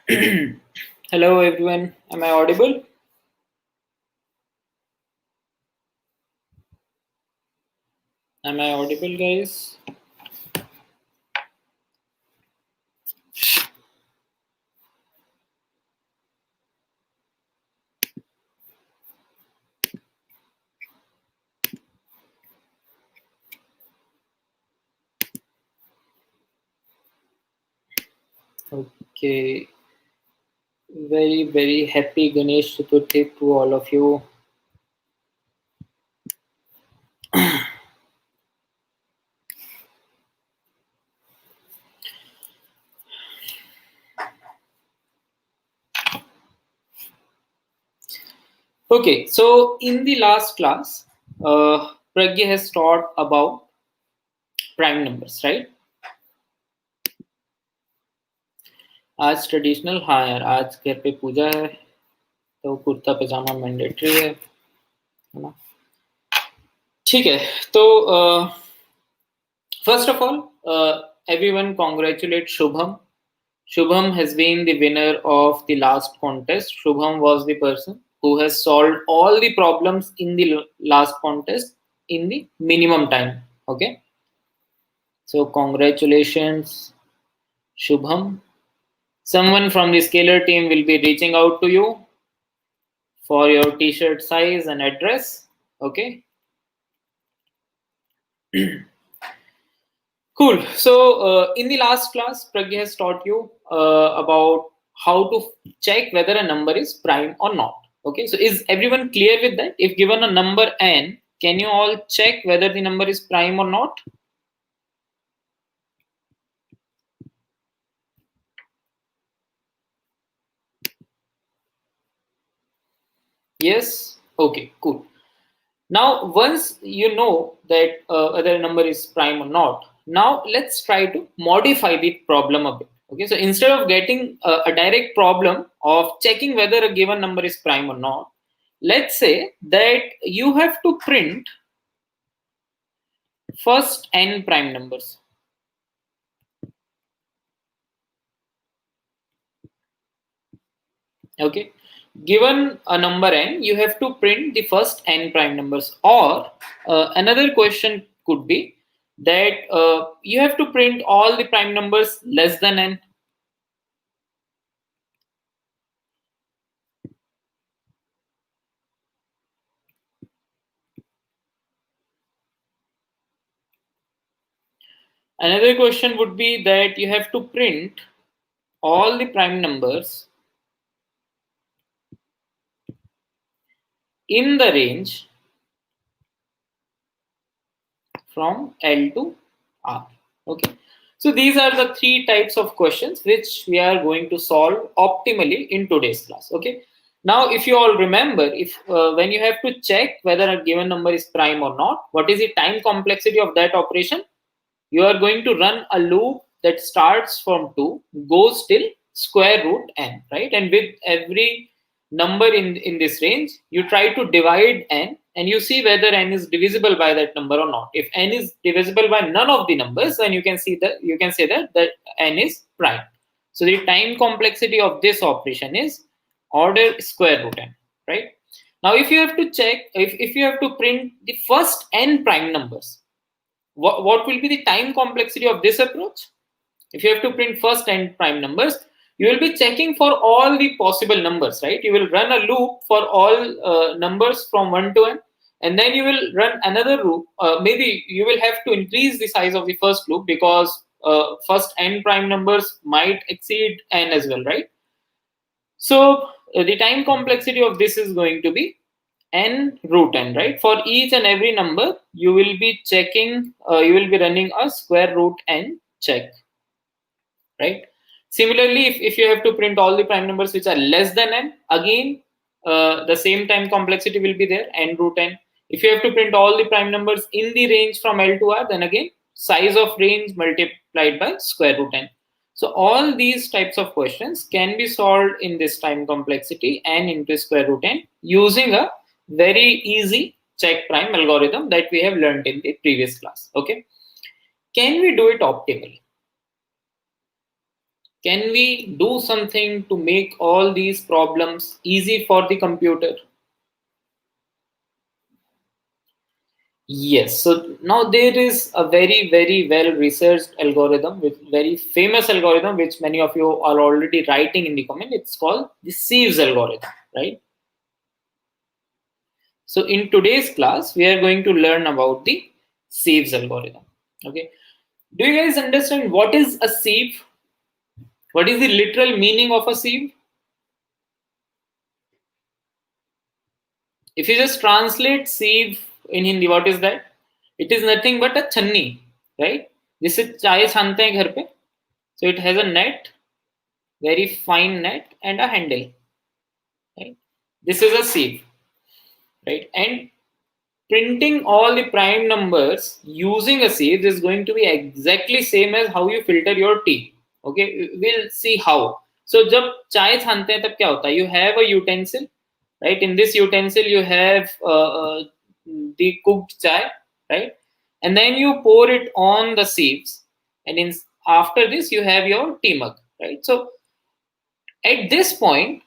Hello everyone, am I audible? Am I audible, guys? Okay, very happy Ganesh Chaturthi to all of you. Okay, so in the last class, Pragya has taught about prime numbers, right? आज traditional, हाँ यार, आज घर पे पूजा है तो कुर्ता पजामा mandatory है ना? ठीक है, तो first of all, everyone congratulate Shubham. Shubham has been the winner of the last contest. Shubham was the person who has solved all the problems in the last contest in the minimum time. Okay. So congratulations, Shubham. Someone from the scalar team will be reaching out to you for your t-shirt size and address. Okay. Cool. So in the last class, Pragya has taught you about how to check whether a number is prime or not. Okay. So is everyone clear with that? If given a number n, can you all check whether the number is prime or not? Yes. Okay. Cool. Now, once you know that whether a number is prime or not, now let's try to modify the problem a bit. Okay, so instead of getting a direct problem of checking whether a given number is prime or not, let's say that you have to print first n prime numbers. Okay, given a number n, you have to print the first n prime numbers. Or another question could be that you have to print all the prime numbers less than n. Another question would be that you have to print all the prime numbers in the range from L to R. Okay. So these are the three types of questions which we are going to solve optimally in today's class. Okay. Now, if you all remember, if when you have to check whether a given number is prime or not, what is the time complexity of that operation? You are going to run a loop that starts from 2, goes till square root n, right? And with every number in this range, you try to divide n and you see whether n is divisible by that number or not. If n is divisible by none of the numbers, then you can say that n is prime. So the time complexity of this operation is order square root n, right? Now, if you have to check, if you have to print the first n prime numbers, what will be the time complexity of this approach? If you have to print first n prime numbers, you will be checking for all the possible numbers, right? You will run a loop for all numbers from 1 to n, and then you will run another loop. Maybe you will have to increase the size of the first loop because first n prime numbers might exceed n as well, right? So the time complexity of this is going to be n root n, right? For each and every number, you will be checking, you will be running a square root n check, right? Similarly, if you have to print all the prime numbers which are less than n, again, the same time complexity will be there, n root n. If you have to print all the prime numbers in the range from L to R, then again, size of range multiplied by square root n. So all these types of questions can be solved in this time complexity n into square root n using a very easy check prime algorithm that we have learned in the previous class. Okay, can we do it optimally? Can we do something to make all these problems easy for the computer? Yes. So now there is a very, very well researched algorithm, with very famous algorithm, which many of you are already writing in the comment. It's called the Sieve's algorithm, right? So in today's class, we are going to learn about the Sieve's algorithm. Okay. Do you guys understand what is a sieve? What is the literal meaning of a sieve? If you just translate sieve in Hindi, what is that? It is nothing but a chhanni, right? जिससे चाय छानते हैं घर पे. So it has a net, very fine net, and a handle. Right? This is a sieve, right? And printing all the prime numbers using a sieve is going to be exactly same as how you filter your tea. Okay, we'll see how. So जब चाय छानते हैं तब क्या होता है? You have a utensil, right? In this utensil you have the cooked chai, right? And then you pour it on the sieves, and after this you have your tea mug, right? So at this point,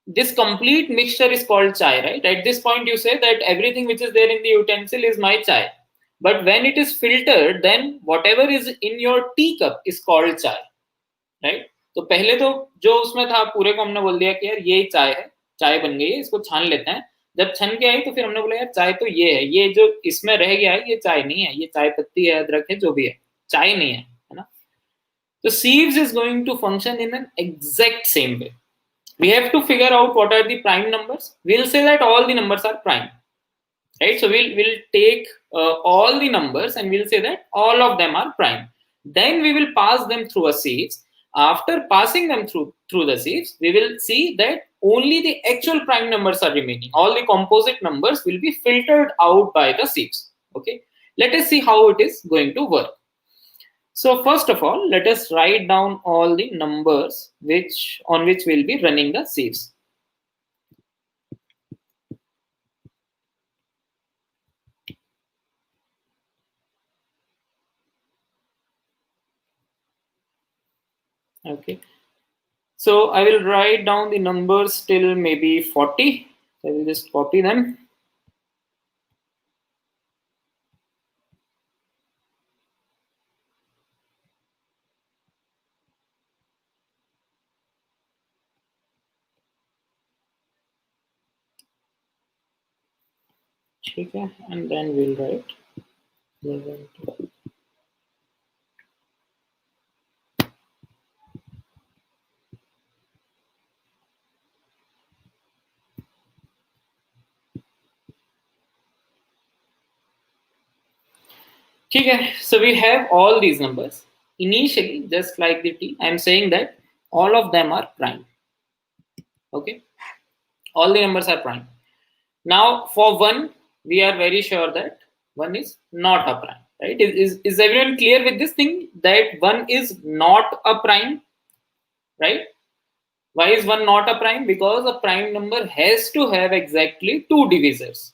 this complete mixture is called chai, right? At this point you say that everything which is there in the utensil is my chai. But when it is filtered, then whatever is in your teacup is called chai, right? तो पहले तो जो उसमें था पूरे को हमने बोल दिया कि यार ये चाय है, चाय बन गई है, इसको छान लेते हैं. जब छन के आई तो फिर हमने बोला यार चाय तो ये है, ये जो इसमें रह गया है ये चाय नहीं है, ये चाय पत्ती है, अदरक है, जो भी है, चाय नहीं है ना. तो sieves is going to function in an exact same way. We have to figure out what are the prime numbers. We'll say that all the numbers are prime, right? So we'll take all the numbers and we'll say that all of them are prime. Then we will pass them through a sieves. After passing them through the sieves, we will see that only the actual prime numbers are remaining. All the composite numbers will be filtered out by the sieves. Okay, let us see how it is going to work. So first of all, let us write down all the numbers on which we'll be running the sieves. Okay. So I will write down the numbers till maybe 40. I will just copy them. Okay, and then we'll write 11, 12. Okay, so we have all these numbers. Initially, just like the t, I am saying that all of them are prime. Okay, all the numbers are prime. Now, for 1, we are very sure that 1 is not a prime, right? Is everyone clear with this thing that 1 is not a prime, right? Why is 1 not a prime? Because a prime number has to have exactly 2 divisors.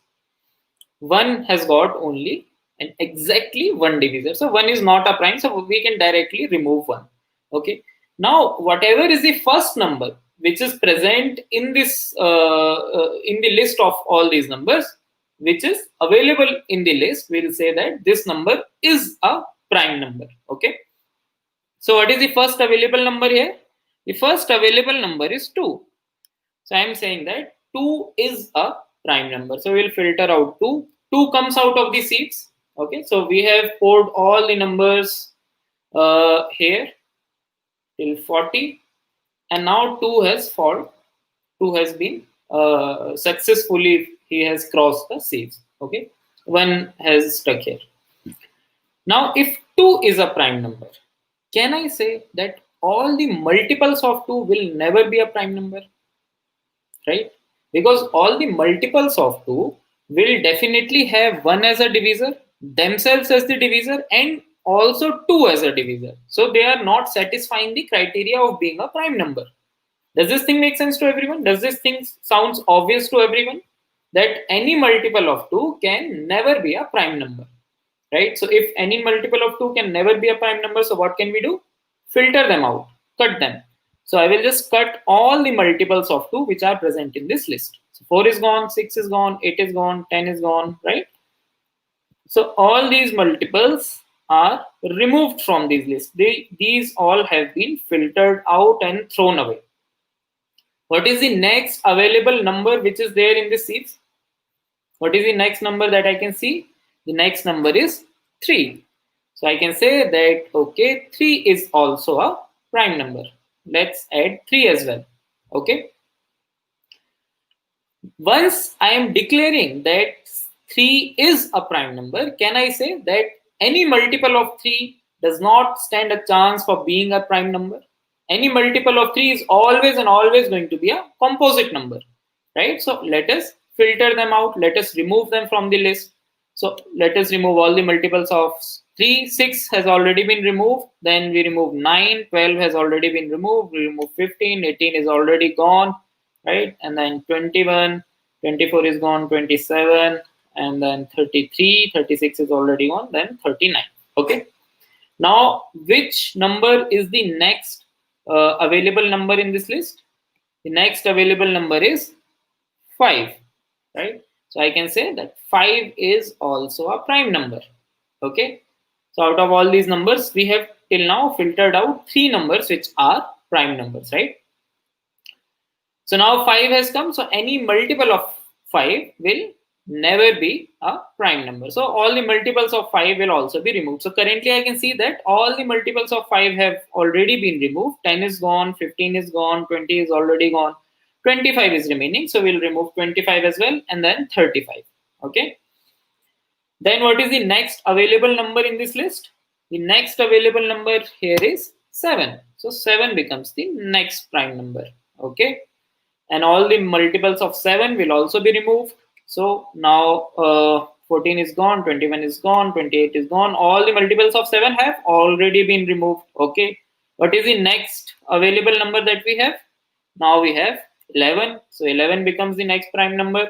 1 has got only and exactly 1 divisor. So 1 is not a prime, so we can directly remove 1. Okay. Now, whatever is the first number which is present in this in the list of all these numbers, which is available in the list, we'll say that this number is a prime number. Okay. So what is the first available number here? The first available number is 2. So I am saying that 2 is a prime number. So we'll filter out 2. 2 comes out of the sieves. Okay, so we have poured all the numbers here till 40, and now 2 has fallen. 2 has been successfully, he has crossed the sieves. Okay, 1 has stuck here. Now, if 2 is a prime number, can I say that all the multiples of 2 will never be a prime number? Right? Because all the multiples of 2 will definitely have 1 as a divisor, themselves as the divisor, and also 2 as a divisor. So they are not satisfying the criteria of being a prime number. Does this thing make sense to everyone? Does this thing sounds obvious to everyone? That any multiple of 2 can never be a prime number. Right? So if any multiple of 2 can never be a prime number, so what can we do? Filter them out. cut them. So I will just cut all the multiples of 2 which are present in this list. So 4 is gone, 6 is gone, 8 is gone, 10 is gone, right? So all these multiples are removed from this list. These all have been filtered out and thrown away. What is the next available number which is there in the Sieve? What is the next number that I can see? The next number is 3. So I can say that, okay, 3 is also a prime number. Let's add 3 as well. Okay. Once I am declaring that 3 is a prime number, can I say that any multiple of 3 does not stand a chance for being a prime number? Any multiple of 3 is always and always going to be a composite number, right? So let us filter them out. Let us remove them from the list. So let us remove all the multiples of 3. 6 has already been removed. Then we remove 9. 12 has already been removed. We remove 15. 18 is already gone, right? And then 21, 24 is gone, 27, and then 33, 36 is already gone, then 39. Okay. Now, which number is the next available number in this list? The next available number is 5, right? So I can say that 5 is also a prime number. Okay. So out of all these numbers, we have till now filtered out 3 numbers which are prime numbers, right? So now 5 has come. So any multiple of 5 will never be a prime number. So all the multiples of 5 will also be removed. So currently I can see that all the multiples of 5 have already been removed. 10 is gone, 15 is gone, 20 is already gone, 25 is remaining. So we'll remove 25 as well, and then 35. Okay. Then what is the next available number in this list? The next available number here is 7. So 7 becomes the next prime number. Okay. And all the multiples of 7 will also be removed. So now 14 is gone, 21 is gone, 28 is gone. All the multiples of 7 have already been removed. Okay. What is the next available number that we have? Now we have 11. So 11 becomes the next prime number.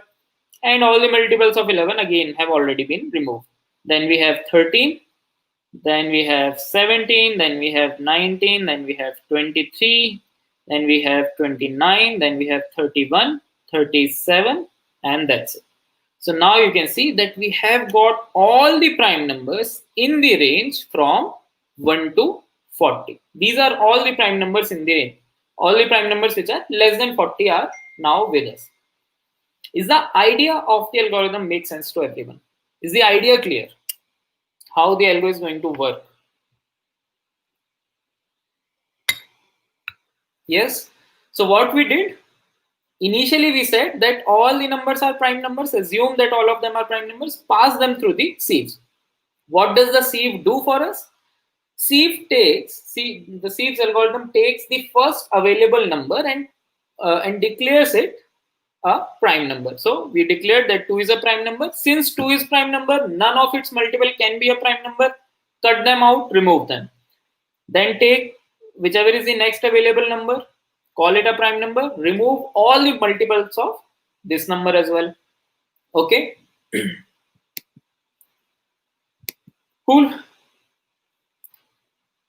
And all the multiples of 11 again have already been removed. Then we have 13. Then we have 17. Then we have 19. Then we have 23. Then we have 29, then we have 31, 37, and that's it. So now you can see that we have got all the prime numbers in the range from 1 to 40. These are all the prime numbers in the range. All the prime numbers which are less than 40 are now with us. Is the idea of the algorithm make sense to everyone? Is the idea clear? How the algorithm is going to work? Yes. So what we did, initially we said that all the numbers are prime numbers, assume that all of them are prime numbers, pass them through the Sieve. What does the Sieve do for us? The Sieve's algorithm takes the first available number and declares it a prime number. So we declared that 2 is a prime number. Since 2 is prime number, none of its multiple can be a prime number. Cut them out, remove them. Then take whichever is the next available number, call it a prime number, remove all the multiples of this number as well. Okay. Cool.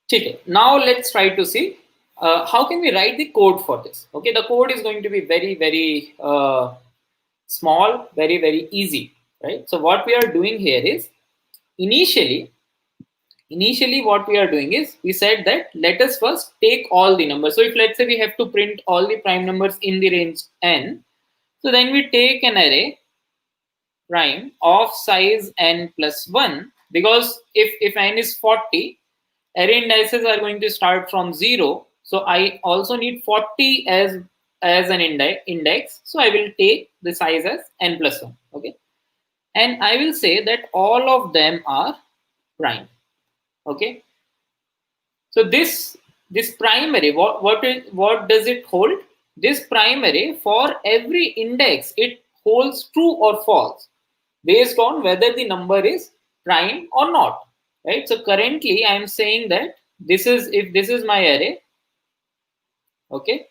Okay. Now let's try to see how can we write the code for this. Okay, the code is going to be very, very small, very, very easy, right? So what we are doing here is initially what we are doing is we said that let us first take all the numbers. So if let's say we have to print all the prime numbers in the range n, so then we take an array prime of size n plus 1, because if n is 40, array indices are going to start from 0. So I also need 40 as an index. So I will take the size as n plus 1. Okay. And I will say that all of them are prime. Okay. So this primary, what does it hold? This primary, for every index, it holds true or false based on whether the number is prime or not. Right. So currently I am saying that if this is my array. Okay.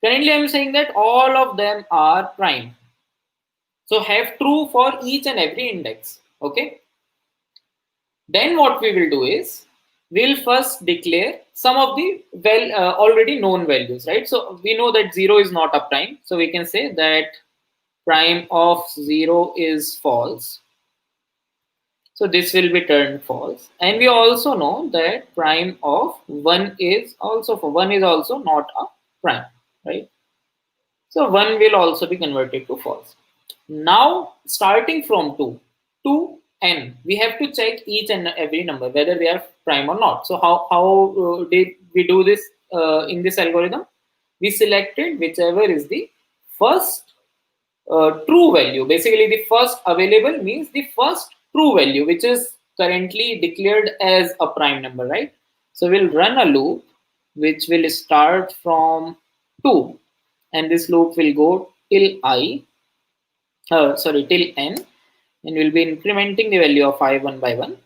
Currently I am saying that all of them are prime. So have true for each and every index. Okay. Then what we will do is we'll first declare some of the already known values, right? So we know that 0 is not a prime, so we can say that prime of 0 is false. So this will be turned false. And we also know that prime of 1 is also not a prime, right? So 1 will also be converted to false. Now, starting from 2 to n, we have to check each and every number whether they are prime or not. So how did we do this in this algorithm? We selected whichever is the first true value. Basically, the first available means the first true value, which is currently declared as a prime number, right? So we'll run a loop which will start from 2, and this loop will go till till n, and we'll be incrementing the value of I one by one.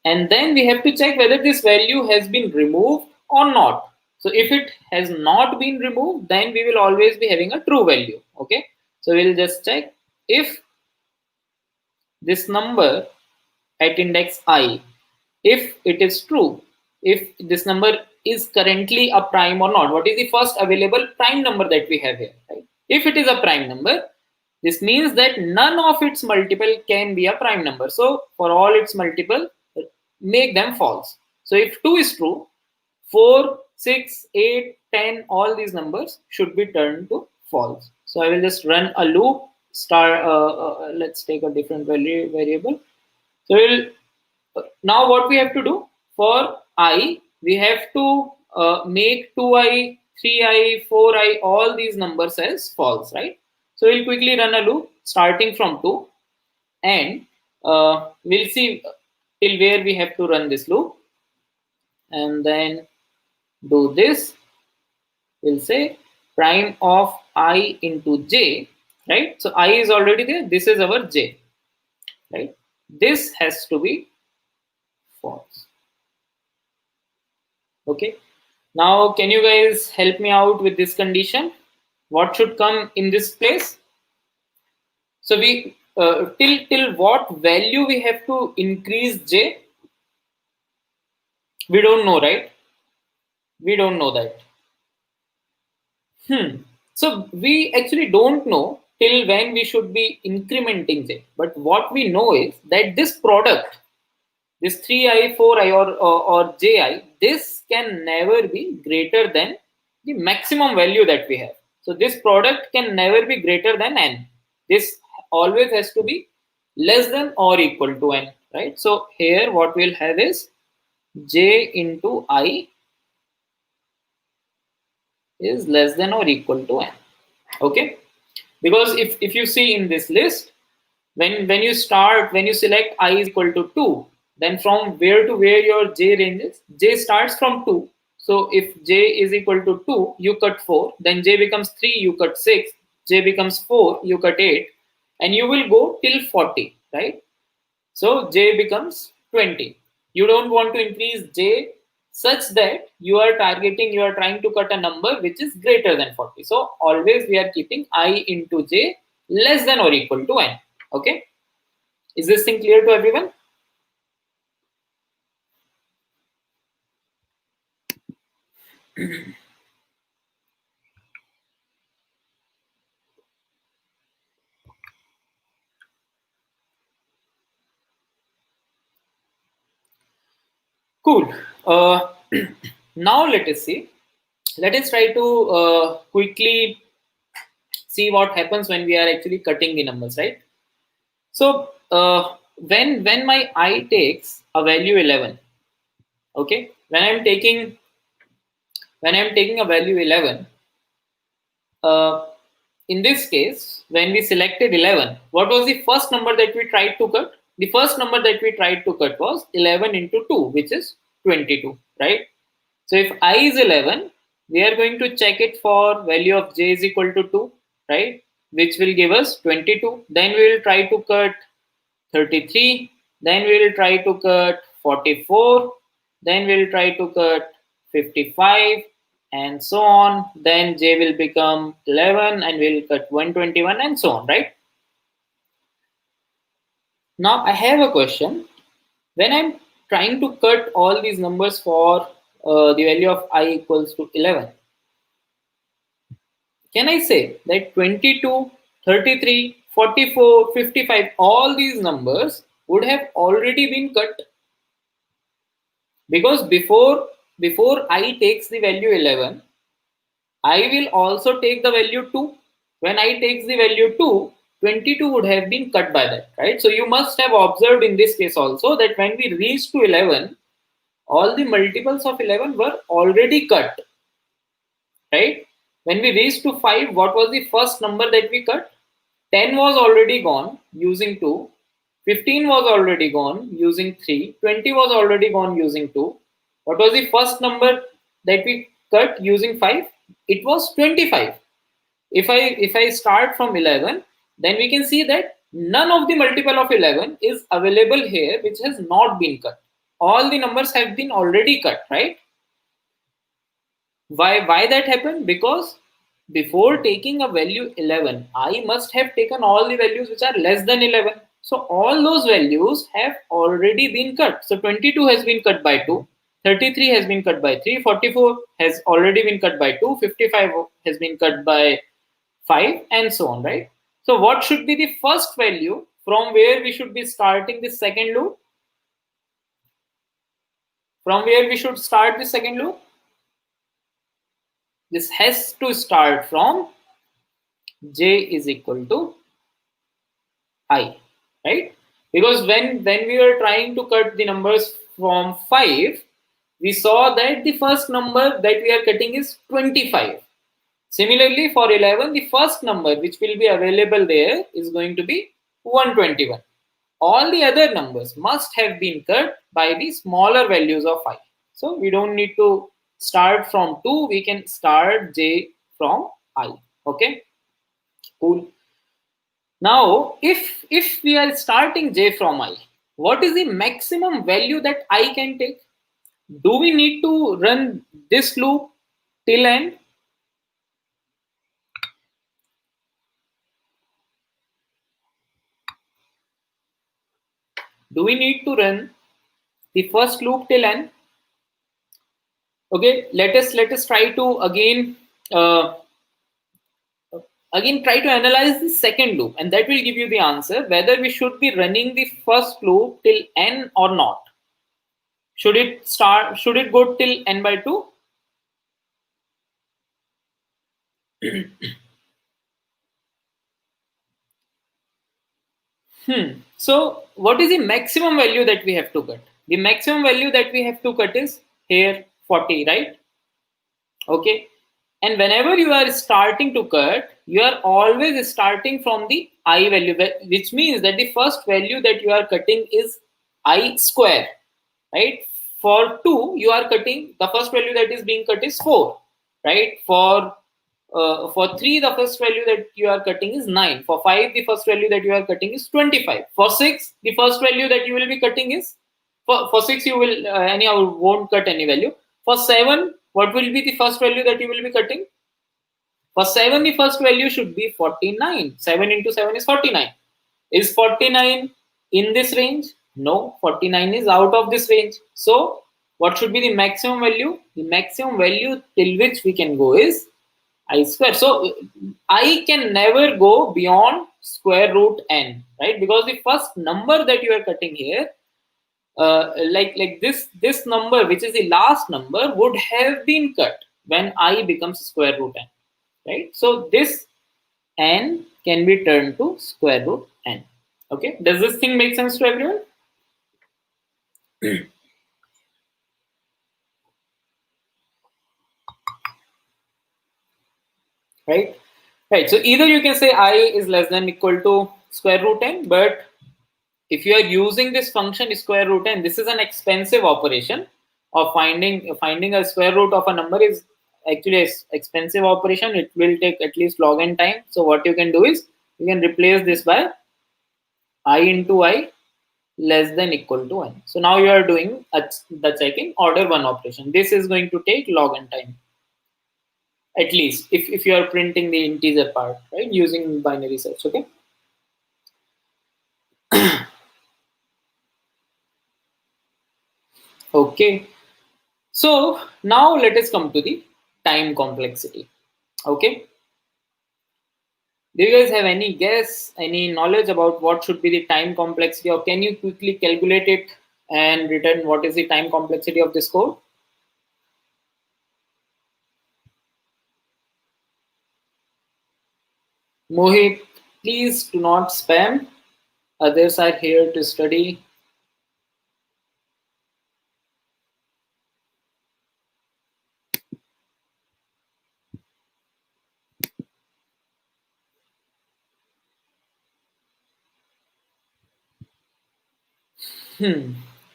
And then we have to check whether this value has been removed or not. So if it has not been removed, then we will always be having a true value. Okay, so we'll just check if this number at index I, if it is true, if this number is currently a prime or not. What is the first available prime number that we have here, right? If it is a prime number, this means that none of its multiple can be a prime number. So for all its multiple, make them false. So if 2 is true, 4, 6, 8, 10, all these numbers should be turned to false. So I will just run a loop. Let's take a different variable. So now what we have to do for I, we have to make 2i, 3i, 4i, all these numbers as false, right? So we'll quickly run a loop starting from 2, and we'll see till where we have to run this loop, and then do this. We'll say prime of I into j, right? So I is already there. This is our j, right? This has to be false. Okay. Now, can you guys help me out with this condition? What should come in this place? So we till what value we have to increase j? We don't know, right? We don't know that. So we actually don't know till when we should be incrementing j. But what we know is that this product, this 3i, 4i, or ji, this can never be greater than the maximum value that we have. So this product can never be greater than n. This always has to be less than or equal to n, right? So here what we'll have is j into I is less than or equal to n. Okay, because if you see in this list, when you select I is equal to 2, then from where to where your j ranges, j starts from 2. So if j is equal to 2, you cut 4, then j becomes 3, you cut 6, j becomes 4, you cut 8, and you will go till 40, right? So j becomes 20. You don't want to increase j such that you are trying to cut a number which is greater than 40. So always we are keeping I into j less than or equal to n. Okay. Is this thing clear to everyone? Cool. Now let us see. Let us try to quickly see what happens when we are actually cutting the numbers, right? So when my I takes a value 11, okay, when I'm taking a value 11, in this case, when we selected 11, what was the first number that we tried to cut? The first number that we tried to cut was 11 into 2, which is 22, right? So if I is 11, we are going to check it for value of j is equal to 2, right? Which will give us 22. Then we will try to cut 33. Then we will try to cut 44. Then we will try to cut 55, and so on. Then j will become 11, and we'll cut 121, and so on, right? Now I have a question. When I'm trying to cut all these numbers for the value of I equals to 11, can I say that 22, 33, 44, 55, all these numbers would have already been cut? Because before I takes the value 11, I will also take the value 2. When I takes the value 2, 22 would have been cut by that, right? So you must have observed in this case also that when we reach to 11, all the multiples of 11 were already cut, right? When we reached to 5, what was the first number that we cut? 10 was already gone using 2, 15 was already gone using 3, 20 was already gone using 2. What was the first number that we cut using 5? It was 25. If I start from 11, then we can see that none of the multiple of 11 is available here which has not been cut. All the numbers have been already cut, right? Why that happened? Because before taking a value 11, I must have taken all the values which are less than 11. So all those values have already been cut. So 22 has been cut by 2, 33 has been cut by 3, 44 has already been cut by 2, 55 has been cut by 5, and so on, right? So what should be the first value from where we should be starting the second loop? From where we should start the second loop? This has to start from j is equal to I, right? Because when we were trying to cut the numbers from 5, we saw that the first number that we are cutting is 25. Similarly, for 11, the first number which will be available there is going to be 121. All the other numbers must have been cut by the smaller values of I. So we don't need to start from 2, we can start j from I. Okay, cool. Now, if we are starting j from I, what is the maximum value that I can take? Do we need to run this loop till end? Do we need to run the first loop till end? Okay, let us try to uh, again try to analyze the second loop, and that will give you the answer whether we should be running the first loop till n or not. Should it go till n by 2? So what is the maximum value that we have to cut? The maximum value that we have to cut is here 40, right? Okay. And whenever you are starting to cut, you are always starting from the I value, which means that the first value that you are cutting is I square, right? For 2, you are cutting, the first value that is being cut is 4, right? For 3, the first value that you are cutting is 9. For 5, the first value that you are cutting is 25. For 6, the first value that you will be cutting is, for 6, you will anyhow won't cut any value. For 7, what will be the first value that you will be cutting? For 7, the first value should be 49. 7 into 7 is 49. Is 49 in this range? No, 49 is out of this range. So, what should be the maximum value? The maximum value till which we can go is I square. So, I can never go beyond square root n, right? Because the first number that you are cutting here, like this number, which is the last number, would have been cut when I becomes square root n, right? So this n can be turned to square root n. Okay, does this thing make sense to everyone? Right, right. So either you can say I is less than equal to square root n, but if you are using this function square root n, this is an expensive operation of finding a square root of a number is actually an expensive operation. It will take at least log n time. So what you can do is you can replace this by I into I less than equal to 1. So now you are doing the checking order 1 operation. This is going to take log n time, at least if you are printing the integer part, right, using binary search. Okay. Okay, so now let us come to the time complexity. Okay, do you guys have any guess, any knowledge about what should be the time complexity, or can you quickly calculate it and return what is the time complexity of this code? Mohit, please do not spam. Others are here to study.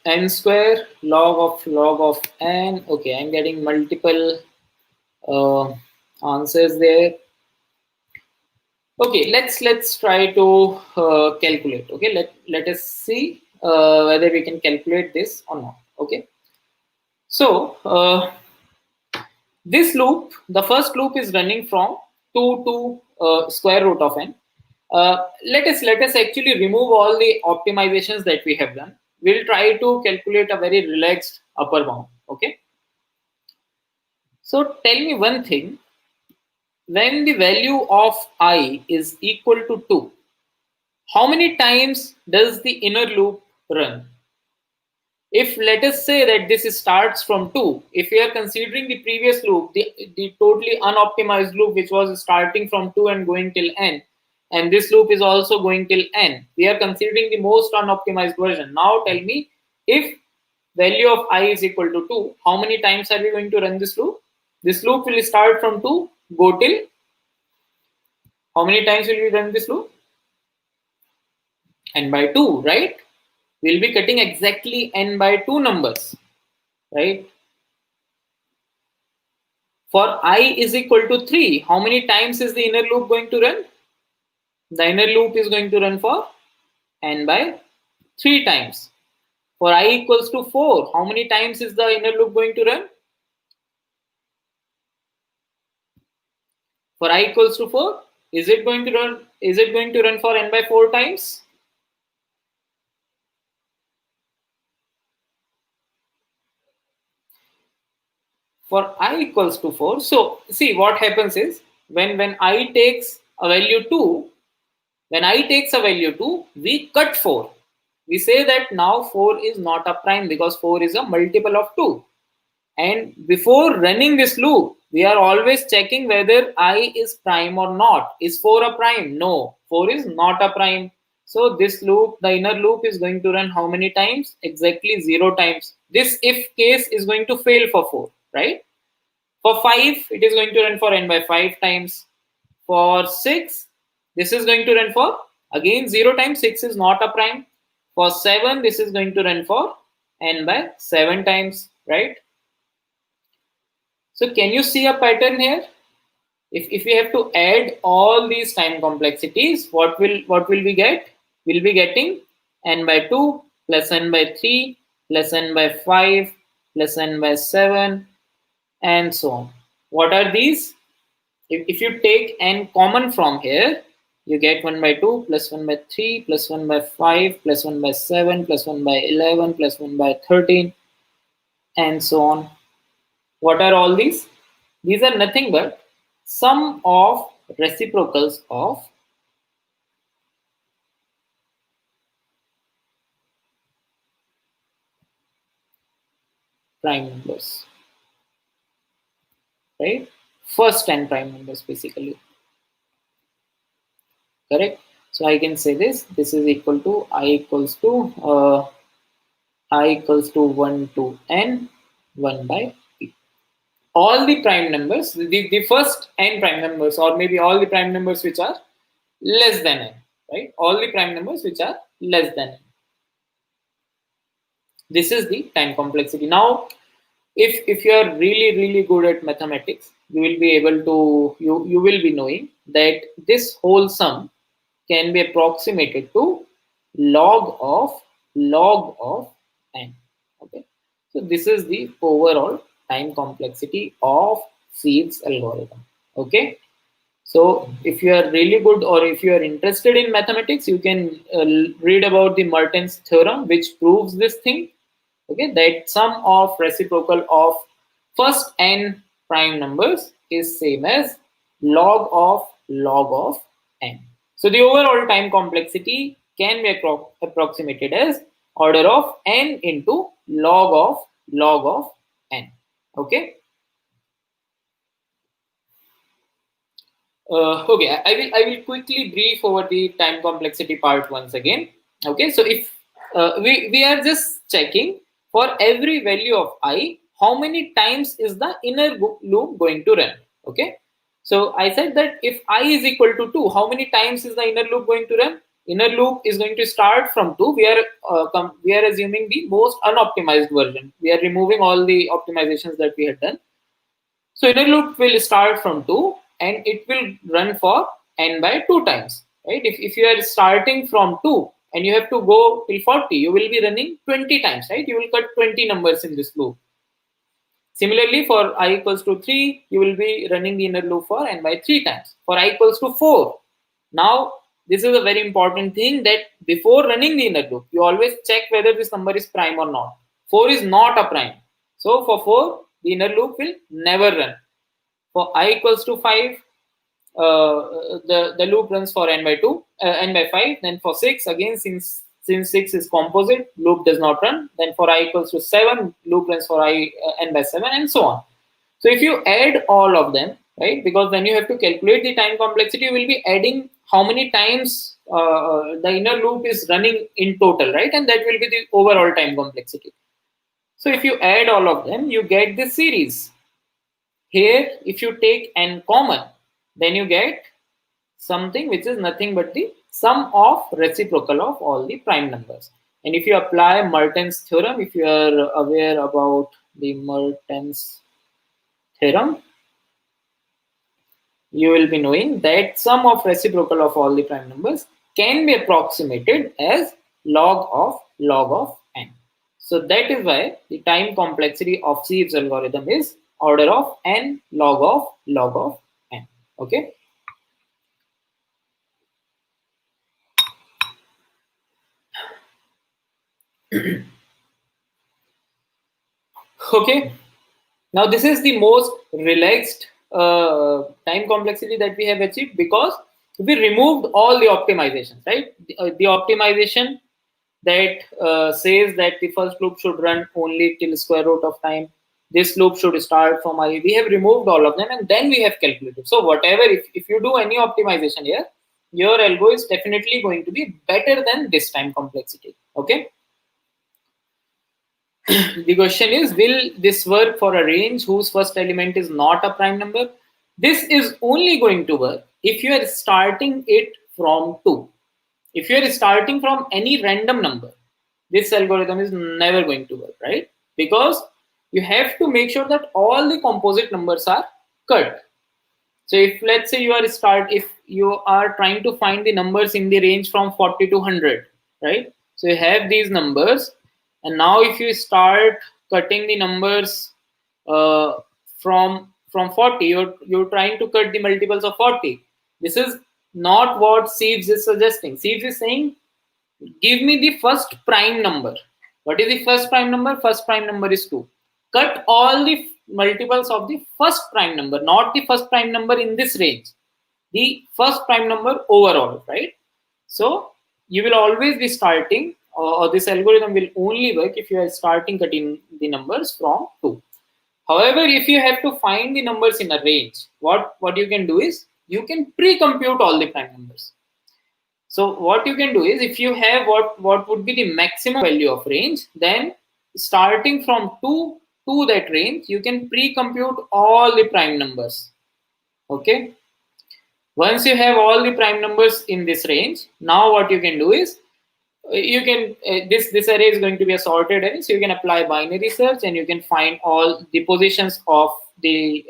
N square log of n. Okay, I'm getting multiple uh, answers there. Okay, let's try to calculate. Okay, let us see whether we can calculate this or not. Okay, so this loop, the first loop is running from 2 to square root of n. Let us actually remove all the optimizations that we have done. We'll try to calculate a very relaxed upper bound. Okay, so tell me one thing: when the value of I is equal to 2, how many times does the inner loop run? If let us say that this starts from 2, if we are considering the previous loop, the totally unoptimized loop which was starting from 2 and going till n, and this loop is also going till n, we are considering the most unoptimized version. Now tell me, if value of I is equal to 2, how many times are we going to run this loop? This loop will start from 2, go till, how many times will we run this loop? N by 2, right? We'll be cutting exactly n by 2 numbers, right? For I is equal to 3, how many times is the inner loop going to run? The inner loop is going to run for n by 3 times. For I equals to 4, how many times is the inner loop going to run? For I equals to 4, is it going to run? Is it going to run for n by 4 times? For I equals to 4. So see what happens is when I takes a value 2, when I takes a value 2, we cut 4. We say that now 4 is not a prime because 4 is a multiple of 2. And before running this loop, we are always checking whether I is prime or not. Is 4 a prime? No, 4 is not a prime. So this loop, the inner loop is going to run how many times? Exactly 0 times. This if case is going to fail for 4, right? For 5, it is going to run for n by 5 times. For 6, this is going to run for again 0 times. 6 is not a prime. For 7, this is going to run for n by 7 times, right? So can you see a pattern here? If we have to add all these time complexities, what will we get? We'll be getting n by 2 plus n by 3 plus n by 5 plus n by 7 and so on. What are these? If you take n common from here, you get 1 by 2 plus 1 by 3 plus 1 by 5 plus 1 by 7 plus 1 by 11 plus 1 by 13 and so on. What are all these? These are nothing but sum of reciprocals of prime numbers, right? First 10 prime numbers basically, correct? So I can say this is equal to I equals to 1 to n 1 by p. All the prime numbers, the first n prime numbers, or maybe all the prime numbers which are less than n, right? All the prime numbers which are less than n. This is the time complexity. Now, if you are really good at mathematics, you will be able to you will be knowing that this whole sum can be approximated to log of n. Okay, so this is the overall time complexity of Sieve's algorithm. Okay, so if you are really good or if you are interested in mathematics, you can read about the Mertens theorem, which proves this thing. Okay, that sum of reciprocal of first n prime numbers is same as log of n. So the overall time complexity can be approximated as order of n into log of n. Okay. Okay, I will quickly brief over the time complexity part once again. Okay, so if we are just checking for every value of I, how many times is the inner loop going to run? Okay, so I said that if I is equal to 2, how many times is the inner loop going to run? Inner loop is going to start from 2. We are assuming the most unoptimized version. We are removing all the optimizations that we had done. So inner loop will start from 2 and it will run for n by 2 times. Right? If you are starting from 2 and you have to go till 40, you will be running 20 times, right? You will cut 20 numbers in this loop. Similarly, for I equals to 3, you will be running the inner loop for n by 3 times. For I equals to 4, now this is a very important thing that before running the inner loop, you always check whether this number is prime or not. 4 is not a prime. So for 4, the inner loop will never run. For I equals to 5, the loop runs for n by 2, n by 5. Then for 6, again, since 6 is composite, loop does not run. Then for I equals to 7, loop runs for n by 7, and so on. So if you add all of them, right, because when you have to calculate the time complexity, you will be adding how many times the inner loop is running in total, right? And that will be the overall time complexity. So if you add all of them, you get this series. Here, if you take n common, then you get something which is nothing but the sum of reciprocal of all the prime numbers. And if you apply Merton's theorem, if you are aware about the Merton's theorem, you will be knowing that sum of reciprocal of all the prime numbers can be approximated as log of n. So that is why the time complexity of Sieve's algorithm is order of n log of n. Okay. Okay. Now this is the most relaxed time complexity that we have achieved because we removed all the optimizations, right? The optimization that says that the first loop should run only till square root of time. This loop should start from I. We have removed all of them and then we have calculated. So whatever, if you do any optimization here, your algo is definitely going to be better than this time complexity. Okay. The question is, will this work for a range whose first element is not a prime number? This is only going to work if you are starting it from 2. If you are starting from any random number, this algorithm is never going to work, right? Because you have to make sure that all the composite numbers are cut. So if let's say if you are trying to find the numbers in the range from 40 to 100, right? So you have these numbers, and now if you start cutting the numbers from 40, you're trying to cut the multiples of 40. This is not what Sieves is suggesting. Sieves is saying, give me the first prime number. What is the first prime number? First prime number is 2. Cut all the multiples of the first prime number, not the first prime number in this range, the first prime number overall, right? So you will always be starting, or this algorithm will only work if you are starting cutting the numbers from 2. However, if you have to find the numbers in a range, what you can do is you can pre-compute all the prime numbers. So what you can do is, if you have what would be the maximum value of range, then starting from 2 to that range, you can pre-compute all the prime numbers. Okay. Once you have all the prime numbers in this range, now what you can do is you can this array is going to be a sorted array, so you can apply binary search and you can find all the positions of the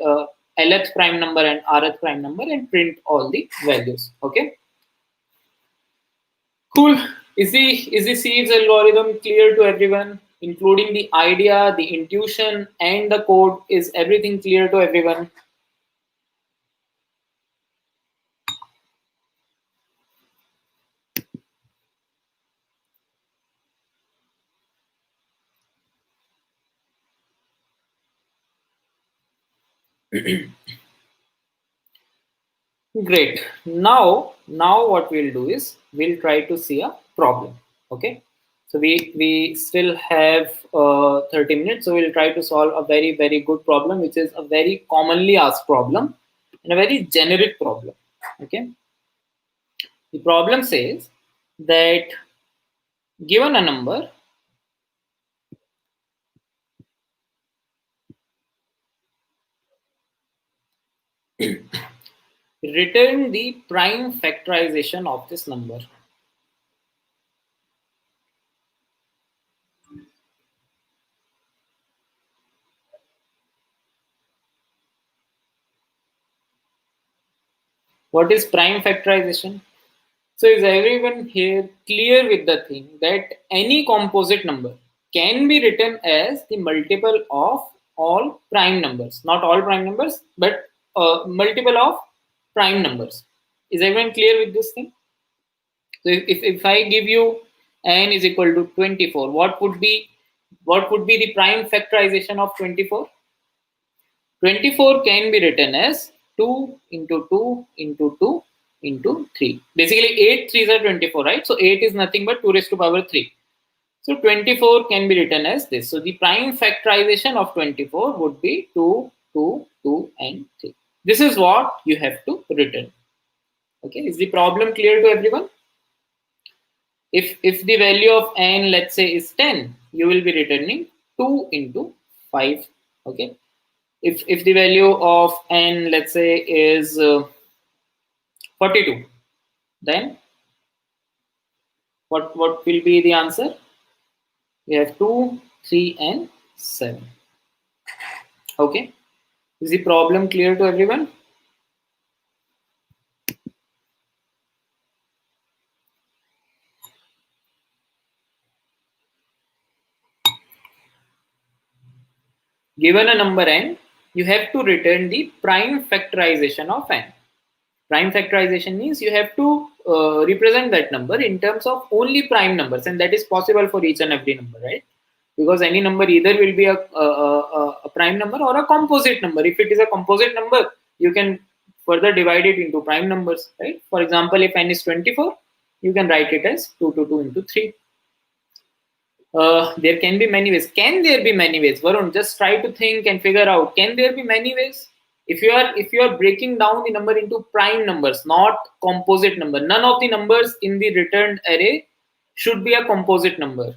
lth prime number and rth prime number and print all the values. Okay. Cool. Is the Sieves algorithm clear to everyone, including the idea, the intuition, and the code? Is everything clear to everyone? Great. Now what we'll do is we'll try to see a problem. Okay. So we still have 30 minutes. So we'll try to solve a very good problem, which is a very commonly asked problem and a very generic problem. Okay. The problem says that given a number, return the prime factorization of this number. What is prime factorization? So is everyone here clear with the thing that any composite number can be written as the multiple of all prime numbers? Not all prime numbers, but multiple of prime numbers. Is everyone clear with this thing? So if I give you n is equal to 24, what would be the prime factorization of 24? 24 can be written as 2 into 2 into 2 into 3. Basically, 8 3s are 24, right? So 8 is nothing but 2 raised to power 3. So 24 can be written as this. So the prime factorization of 24 would be 2, 2, 2, and 3. This is what you have to return. Okay, is the problem clear to everyone? If the value of n, let's say, is 10, you will be returning 2 into 5. Okay. If the value of n, let's say, is 42, then what will be the answer? We have 2, 3, and 7. Okay, is the problem clear to everyone? Given a number n, you have to return the prime factorization of n. Prime factorization means you have to represent that number in terms of only prime numbers, and that is possible for each and every number, right? Because any number either will be a prime number or a composite number. If it is a composite number, you can further divide it into prime numbers, right? For example, if n is 24, you can write it as 2 to 2 into 3. There can be many ways. Can there be many ways? Varun, just try to think and figure out. Can there be many ways? If you are breaking down the number into prime numbers, not composite number, none of the numbers in the returned array should be a composite number.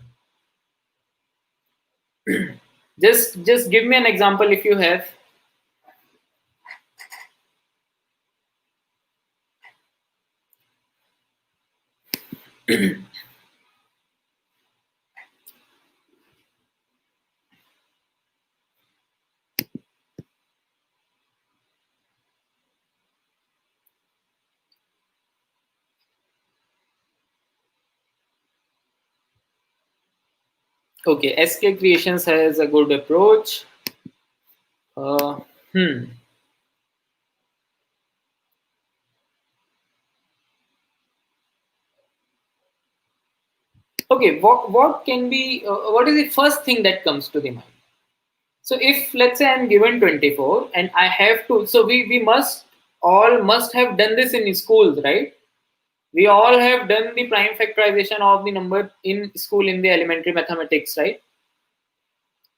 Just give me an example if you have. Okay, SK Creations has a good approach. Uh, hmm. Okay, what can be? What is the first thing that comes to the mind? So if, let's say, I'm given 24 and I have to, so we must have done this in schools, right? We all have done the prime factorization of the number in school in the elementary mathematics, right?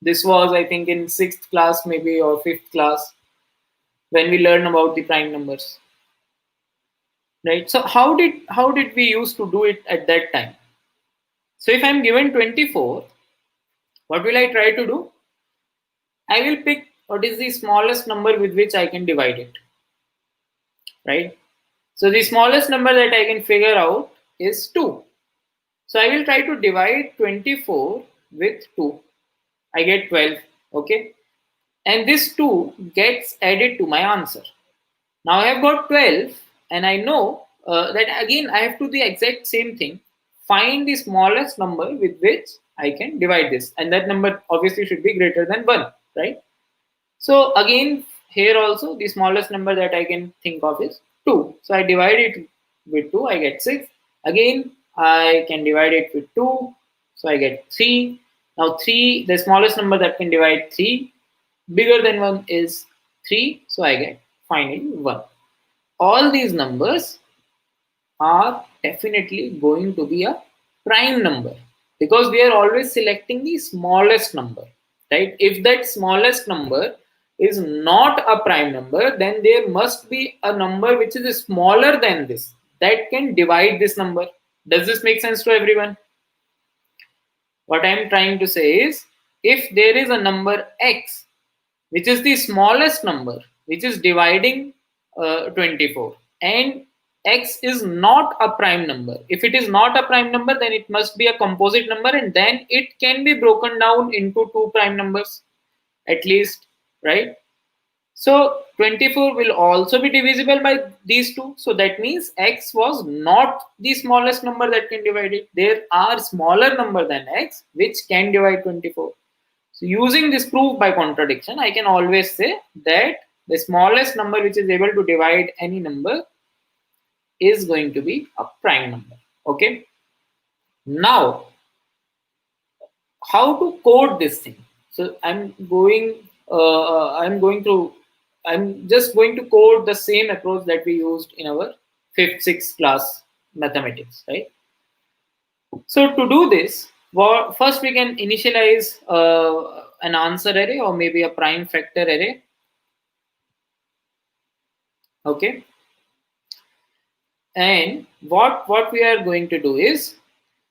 This was, I think, in 6th class maybe or 5th class when we learn about the prime numbers, right? So how did we used to do it at that time? So if I'm given 24, what will I try to do? I will pick what is the smallest number with which I can divide it, right? So the smallest number that I can figure out is 2. So I will try to divide 24 with 2. I get 12, okay? And this 2 gets added to my answer. Now I have got 12 and I know that again I have to do the exact same thing. Find the smallest number with which I can divide this. And that number obviously should be greater than 1, right? So again, here also the smallest number that I can think of is 2. So I divide it with 2, I get 6. Again, I can divide it with 2, so I get 3. Now 3, the smallest number that can divide 3 bigger than 1 is 3, so I get finally 1. All these numbers are definitely going to be a prime number because we are always selecting the smallest number, right? If that smallest number is not a prime number, then there must be a number which is smaller than this that can divide this number. Does this make sense to everyone? What I'm trying to say is, if there is a number x which is the smallest number which is dividing 24, and x is not a prime number. If it is not a prime number, then it must be a composite number, and then it can be broken down into two prime numbers at least, right? So 24 will also be divisible by these two. So that means x was not the smallest number that can divide it. There are smaller number than x which can divide 24. So using this proof by contradiction, I can always say that the smallest number which is able to divide any number is going to be a prime number. Okay. Now, how to code this thing? So I'm just going to code the same approach that we used in our 5th, 6th class mathematics, right? So to do this, first we can initialize an answer array or maybe a prime factor array. Okay. And what we are going to do is,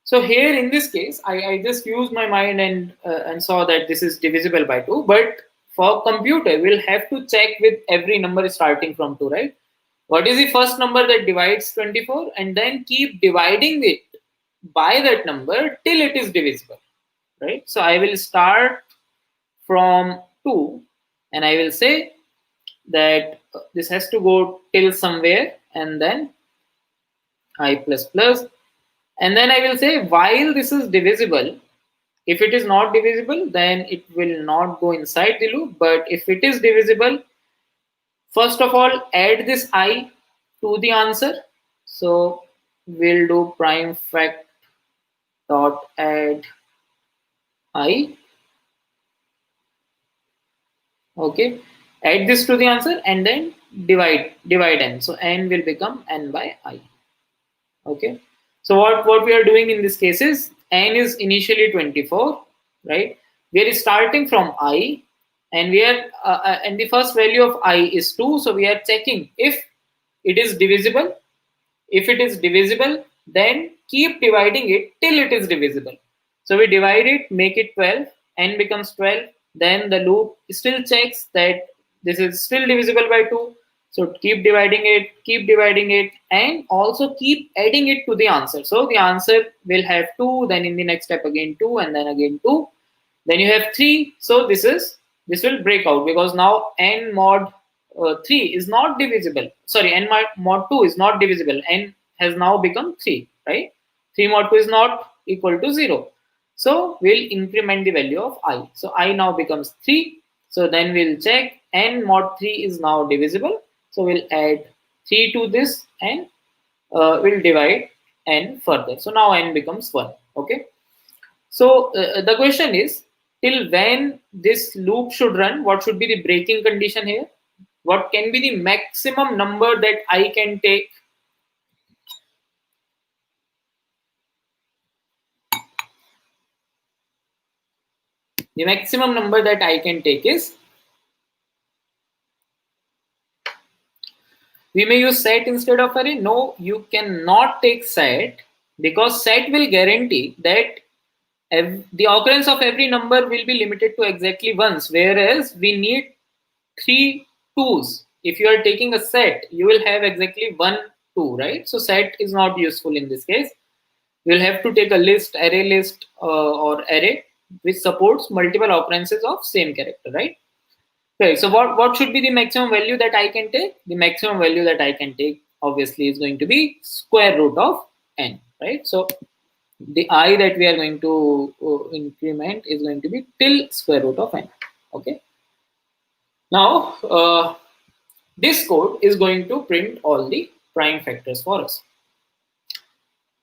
so here in this case, I just used my mind and saw that this is divisible by 2. But for computer, we'll have to check with every number starting from 2, right? What is the first number that divides 24? And then keep dividing it by that number till it is divisible, right? So I will start from 2 and I will say that this has to go till somewhere and then I plus plus. And then I will say while this is divisible, if it is not divisible, then it will not go inside the loop. But if it is divisible, first of all, add this I to the answer. So we'll do prime fact dot add I. Okay, add this to the answer and then divide n. So n will become n by I. Okay. So what we are doing in this case is n is initially 24, right? We are starting from I, and we are and the first value of I is 2. So we are checking if it is divisible. If it is divisible, then keep dividing it till it is divisible. So we divide it, make it 12, n becomes 12. Then the loop still checks that this is still divisible by 2. So keep dividing it, and also keep adding it to the answer. So the answer will have 2, then in the next step again 2, and then again 2. Then you have 3. So this will break out because now n mod 3 is not divisible. Sorry, n mod 2 is not divisible. N has now become 3, right? 3 mod 2 is not equal to 0. So we'll increment the value of I. So I now becomes 3. So then we'll check n mod 3 is now divisible. So we'll add 3 to this and we'll divide n further. So now n becomes 1. Okay. So the question is, till when this loop should run? What should be the breaking condition here? What can be the maximum number that I can take? The maximum number that I can take is, we may use set instead of array. No, you cannot take set because set will guarantee that the occurrence of every number will be limited to exactly once, whereas we need 3 twos. If you are taking a set, you will have exactly 1 2, right? So set is not useful in this case. We'll have to take a list, array list, or array which supports multiple occurrences of same character, right? Okay, so what should be the maximum value that I can take? The maximum value that I can take obviously is going to be square root of n, right? So the I that we are going to increment is going to be till square root of n. Okay. Now this code is going to print all the prime factors for us.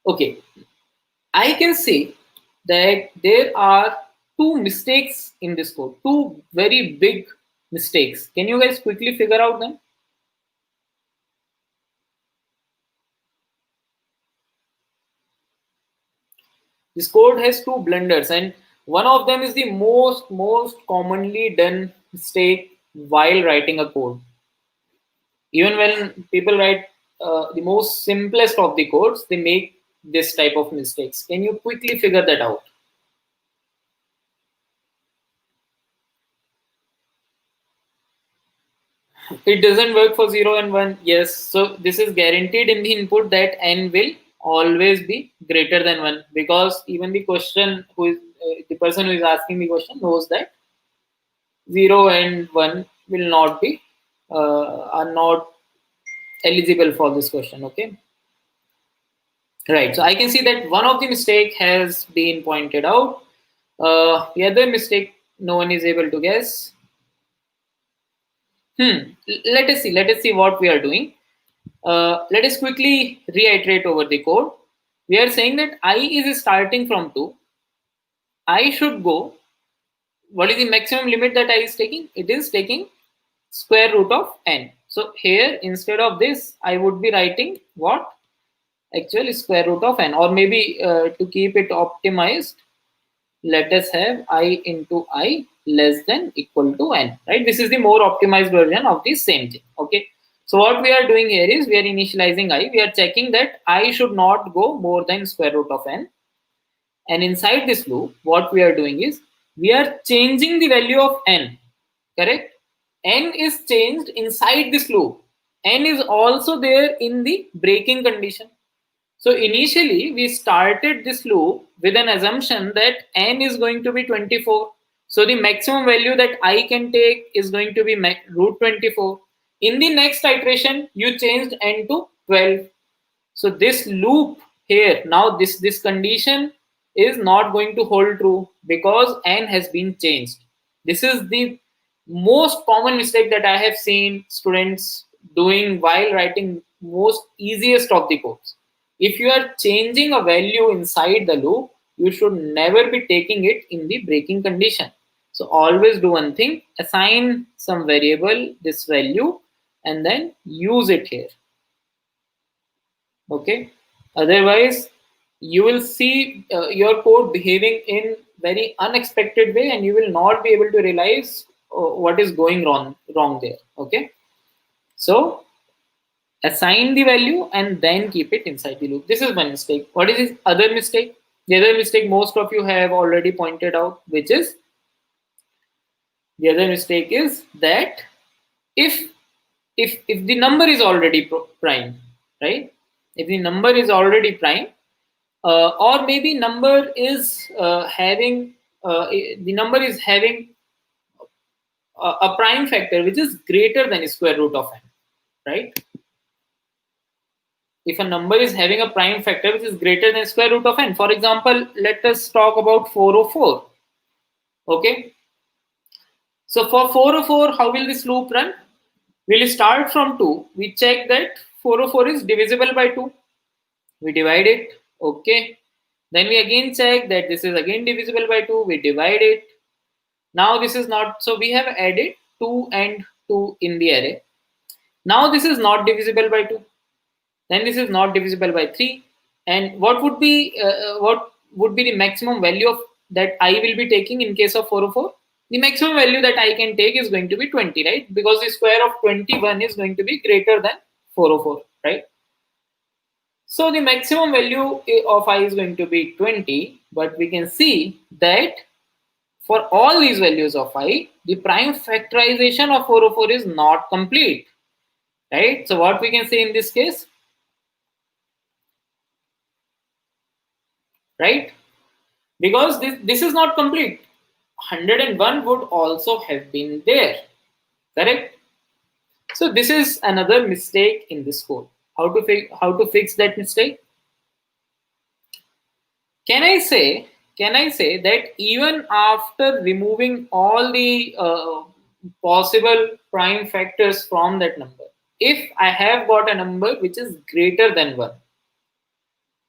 Okay, I can see that there are two mistakes in this code, two very big mistakes. Can you guys quickly figure out them? This code has two blunders, and one of them is the most commonly done mistake while writing a code. Even when people write the most simplest of the codes, they make this type of mistakes. Can you quickly figure that out? It doesn't work for 0 and 1. Yes, so this is guaranteed in the input that n will always be greater than 1, because even the question who is the person who is asking the question knows that 0 and 1 will not be are not eligible for this question. Okay, right. So I can see that one of the mistake has been pointed out. The other mistake no one is able to guess. Let us see. Let us see what we are doing. Let us quickly reiterate over the code. We are saying that I is starting from 2. I should go. What is the maximum limit that I is taking? It is taking square root of n. So here, instead of this, I would be writing what? Actual square root of n, or maybe to keep it optimized, let us have I into I less than equal to n, right? This is the more optimized version of the same thing. Okay, so what we are doing here is we are initializing I. We are checking that I should not go more than square root of n, and inside this loop what we are doing is we are changing the value of n. Correct? N is changed inside this loop. N is also there in the breaking condition. So initially we started this loop with an assumption that n is going to be 24. So the maximum value that I can take is going to be root 24. In the next iteration, you changed n to 12. So this loop here, now this condition is not going to hold true because n has been changed. This is the most common mistake that I have seen students doing while writing most easiest of the codes. If you are changing a value inside the loop, you should never be taking it in the breaking condition. So always do one thing, assign some variable this value and then use it here. Okay, otherwise you will see your code behaving in very unexpected way and you will not be able to realize what is going wrong there. Okay, so assign the value and then keep it inside the loop. This is one mistake. What is this other mistake? The other mistake most of you have already pointed out, which is the other mistake is that if if the number is already prime, right? If the number is already prime, or maybe number is having the number is having a prime factor which is greater than square root of n, right? If a number is having a prime factor which is greater than square root of n, for example, let us talk about 404. Okay, so for 404, how will this loop run? We'll start from 2. We check that 404 is divisible by 2. We divide it. Okay, then we again check that this is again divisible by 2. We divide it. Now this is not, so we have added 2 and 2 in the array. Now this is not divisible by 2. Then this is not divisible by 3. And what would be the maximum value of that I will be taking in case of 404? The maximum value that I can take is going to be 20, right? Because the square of 21 is going to be greater than 404, right? So the maximum value of I is going to be 20, but we can see that for all these values of I, the prime factorization of 404 is not complete, right? So what we can say in this case, right? Because this is not complete. 101 would also have been there, correct? So this is another mistake in this code. How to fix that mistake? Can I say that even after removing all the possible prime factors from that number, if I have got a number which is greater than 1,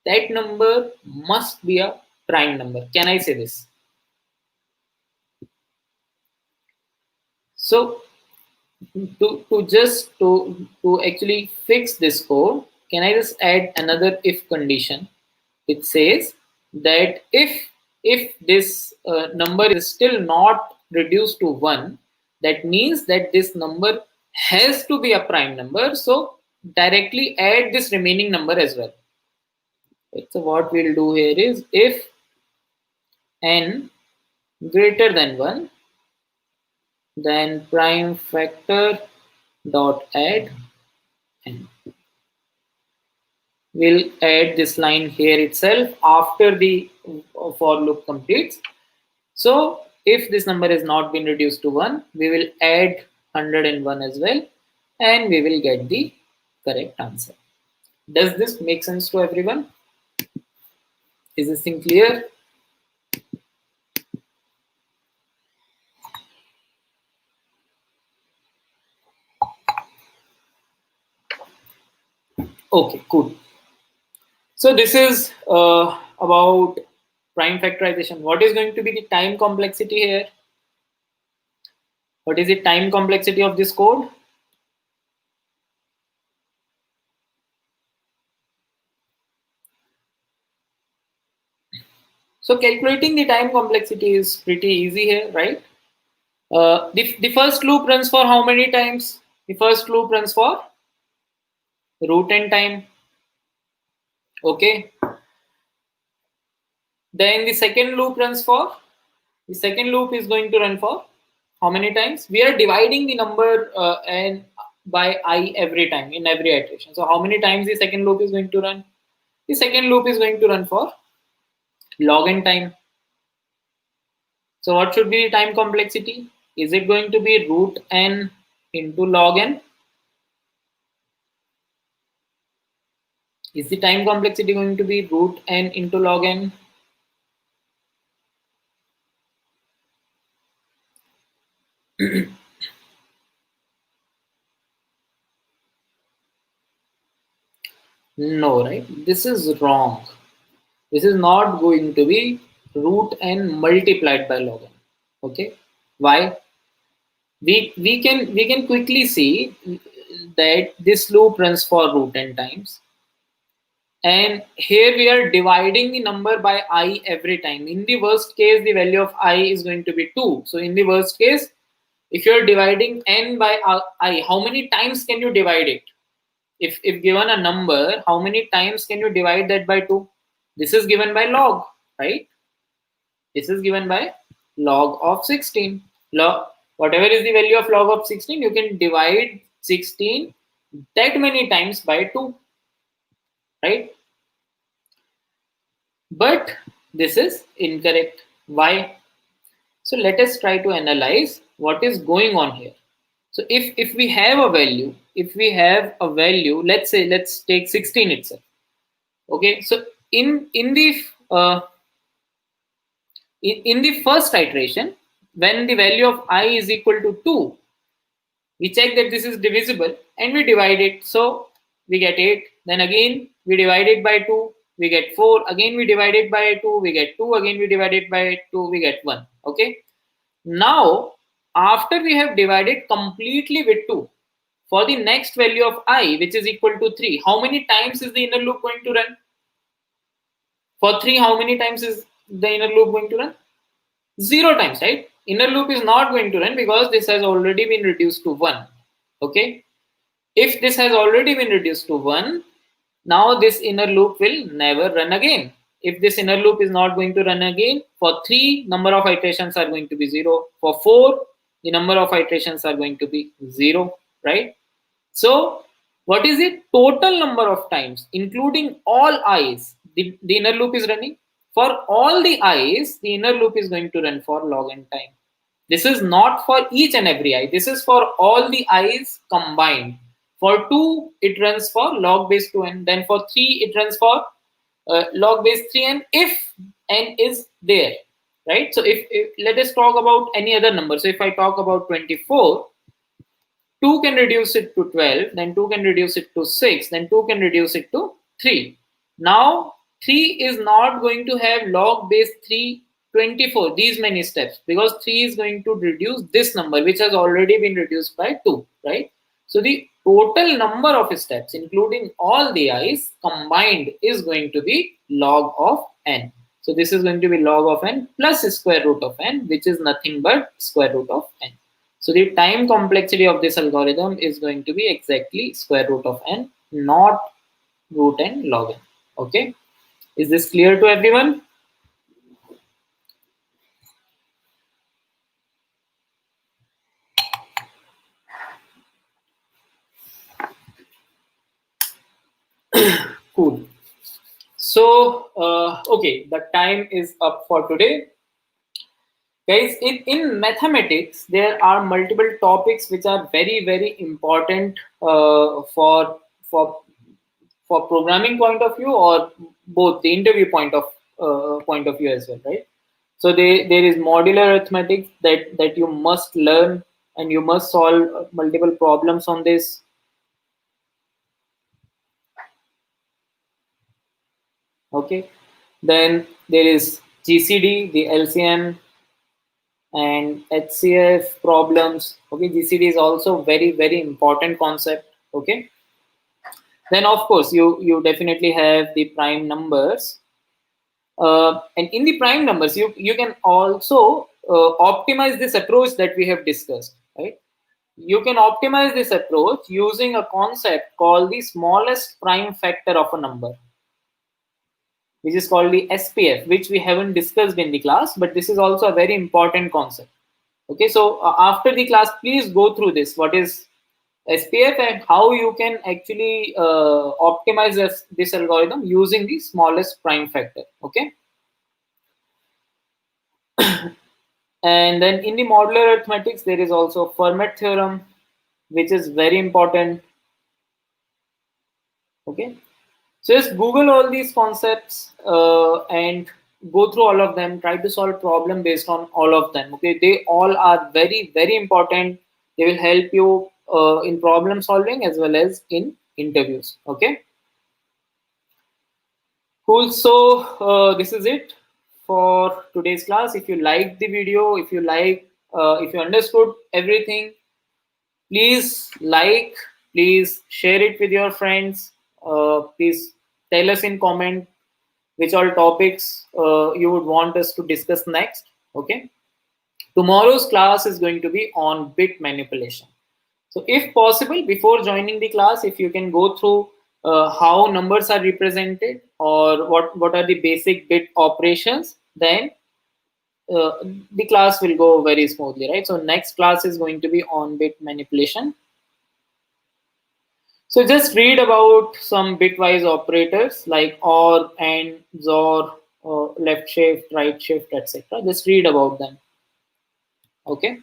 that number must be a prime number? Can I say this? So to actually fix this code, can I just add another if condition? It says that if this number is still not reduced to 1, that means that this number has to be a prime number. So directly add this remaining number as well. Right, so what we'll do here is if n greater than 1, then prime factor dot add n. We'll add this line here itself after the for loop completes. So if this number has not been reduced to 1, we will add 101 as well, and we will get the correct answer. Does this make sense to everyone? Is this thing clear? Okay, cool. So this is about prime factorization. What is going to be the time complexity here? What is the time complexity of this code? So calculating the time complexity is pretty easy here, right? The first loop runs for how many times? The first loop runs for root n time. Okay. Then the second loop runs for, the second loop is going to run for how many times? We are dividing the number n by I every time in every iteration. So how many times the second loop is going to run? The second loop is going to run for log n time. So what should be the time complexity? Is it going to be root n into log n? Is the time complexity going to be root n into log n? No, right? This is wrong. This is not going to be root n multiplied by log n. Okay, why? We can quickly see that this loop runs for root n times, and here we are dividing the number by I every time. In the worst case, the value of I is going to be 2. So in the worst case, if you're dividing n by I, how many times can you divide it? If given a number, how many times can you divide that by 2? This is given by log, right? This is given by log of 16. Log, whatever is the value of log of 16, you can divide 16 that many times by 2, right? But this is incorrect. Why? So let us try to analyze what is going on here. So if we have a value, let's say, let's take 16 itself. Okay, so in the in the first iteration, when the value of I is equal to 2, we check that this is divisible and we divide it. So we get 8. Then again we divide it by 2, we get 4. Again we divide it by 2, we get 2. Again we divide it by 2, we get 1. Okay. Now after we have divided completely with 2, for the next value of I, which is equal to 3, how many times is the inner loop going to run? For 3, how many times is the inner loop going to run? 0 times, right? Inner loop is not going to run because this has already been reduced to 1. Okay. If this has already been reduced to 1, now this inner loop will never run again. If this inner loop is not going to run again, for 3, number of iterations are going to be 0. For 4, the number of iterations are going to be 0, right? So what is the total number of times, including all i's, the inner loop is running? For all the i's, the inner loop is going to run for log n time. This is not for each and every I. This is for all the i's combined. For 2, it runs for log base 2n. Then for 3, it runs for log base 3n if n is there, right? So if let us talk about any other number. So if I talk about 24, 2 can reduce it to 12, then 2 can reduce it to 6, then 2 can reduce it to 3. Now 3 is not going to have log base 3 24, these many steps, because 3 is going to reduce this number which has already been reduced by 2, right? So the total number of steps including all the i's combined is going to be log of n. So this is going to be log of n plus square root of n, which is nothing but square root of n. So the time complexity of this algorithm is going to be exactly square root of n, not root n log n. Okay, is this clear to everyone? Cool. So, okay, the time is up for today. Guys, in mathematics, there are multiple topics which are very, very important for for programming point of view, or both the interview point of view as well, right? So there is modular arithmetic that you must learn, and you must solve multiple problems on this. Okay, then there is GCD, the LCM and HCF problems. Okay, GCD is also very, very important concept. Okay, then of course you definitely have the prime numbers, and in the prime numbers you can also optimize this approach that we have discussed, right? You can optimize this approach using a concept called the smallest prime factor of a number, which is called the SPF, which we haven't discussed in the class, but this is also a very important concept. Okay, so after the class, please go through this. What is SPF and how you can actually optimize this algorithm using the smallest prime factor. Okay, and then in the modular arithmetics, there is also Fermat theorem, which is very important. Okay, so just Google all these concepts and go through all of them. Try to solve problem based on all of them. Okay, they all are very, very important. They will help you in problem solving as well as in interviews. Okay, cool. So this is it for today's class. If you liked the video, if you understood everything, please like, please share it with your friends. Please tell us in comment which all topics you would want us to discuss next. Okay, tomorrow's class is going to be on bit manipulation. So if possible, before joining the class, if you can go through how numbers are represented, or what are the basic bit operations, then uh, the class will go very smoothly, right? So next class is going to be on bit manipulation. So just read about some bitwise operators like OR, AND, XOR, left shift, right shift, etc. Just read about them. Okay.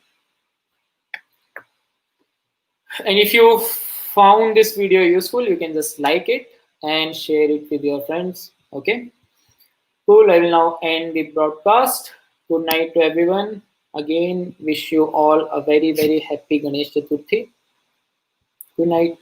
And if you found this video useful, you can just like it and share it with your friends. Okay. Cool. I will now end the broadcast. Good night to everyone. Again, wish you all a very, very happy Ganesh Chaturthi. Good night.